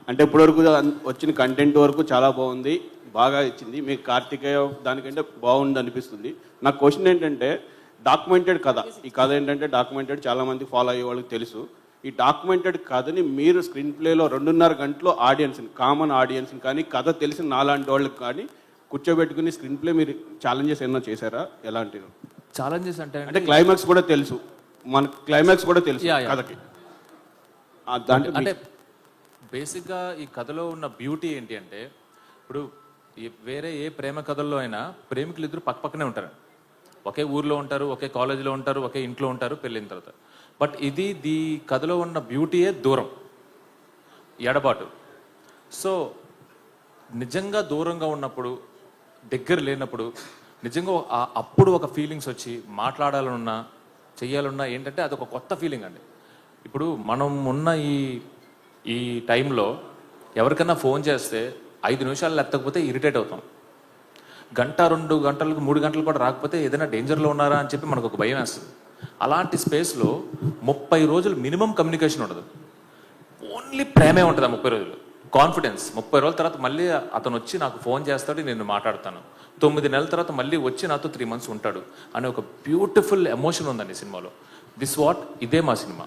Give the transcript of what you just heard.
అంటే ఇప్పటివరకు వచ్చిన కంటెంట్ వరకు చాలా బాగుంది, బాగా ఇచ్చింది. మీకు కార్తికేయ దానికంటే బాగుంది అనిపిస్తుంది. నా క్వశ్చన్ ఏంటంటే, డాక్యుమెంటెడ్ కథ, ఈ కథ ఏంటంటే డాక్యుమెంటెడ్, చాలామంది ఫాలో అయ్యే వాళ్ళకి తెలుసు. ఈ డాక్యుమెంటెడ్ కథని మీరు స్క్రీన్ ప్లేలో 2.5 గంటలో ఆడియన్స్ని, కామన్ ఆడియన్స్ని కానీ కథ తెలిసిన నాలాంటి వాళ్ళకి కానీ కూర్చోబెట్టుకుని స్క్రీన్ ప్లే మీరు ఛాలెంజెస్ ఏమన్నా చేశారా? ఎలాంటివి ఛాలెంజెస్ అంటే క్లైమాక్స్ కూడా తెలుసు, మన క్లైమాక్స్ కూడా తెలుసు కథకి. అంటే బేసిక్గా ఈ కథలో ఉన్న బ్యూటీ ఏంటి అంటే, ఇప్పుడు వేరే ఏ ప్రేమ కథల్లో అయినా ప్రేమికులు ఇద్దరు పక్కపక్కనే ఉంటారు, ఒకే ఊర్లో ఉంటారు, ఒకే కాలేజీలో ఉంటారు, ఒకే ఇంట్లో ఉంటారు పెళ్ళిన తర్వాత. బట్ ఈ కథలో ఉన్న బ్యూటీయే దూరం, ఎడబాటు. సో నిజంగా దూరంగా ఉన్నప్పుడు, దగ్గర లేనప్పుడు, నిజంగా అప్పుడు ఒక ఫీలింగ్స్ వచ్చి మాట్లాడాలన్నా చెయ్యాలన్నా ఏంటంటే అదొక కొత్త ఫీలింగ్ అండి. ఇప్పుడు మనం ఉన్న ఈ టైంలో ఎవరికైనా ఫోన్ చేస్తే 5 నిమిషాలు ఎత్తకపోతే ఇరిటేట్ అవుతాం, 1-2 గంటలకు 3 గంటలు కూడా రాకపోతే ఏదైనా డేంజర్లో ఉన్నారా అని చెప్పి మనకు ఒక భయం వేస్తుంది. అలాంటి స్పేస్లో 30 రోజులు మినిమం కమ్యూనికేషన్ ఉండదు, ఓన్లీ ప్రేమే ఉంటుంది ఆ 30 రోజులు. కాన్ఫిడెన్స్. 30 రోజుల తర్వాత మళ్ళీ అతను వచ్చి నాకు ఫోన్ చేస్తాడు, నేను మాట్లాడతాను. 9 నెలల తర్వాత మళ్ళీ వచ్చి నాతో 3 months ఉంటాడు అనే ఒక బ్యూటిఫుల్ ఎమోషన్ ఉందండి సినిమాలో. ఇదే మా సినిమా.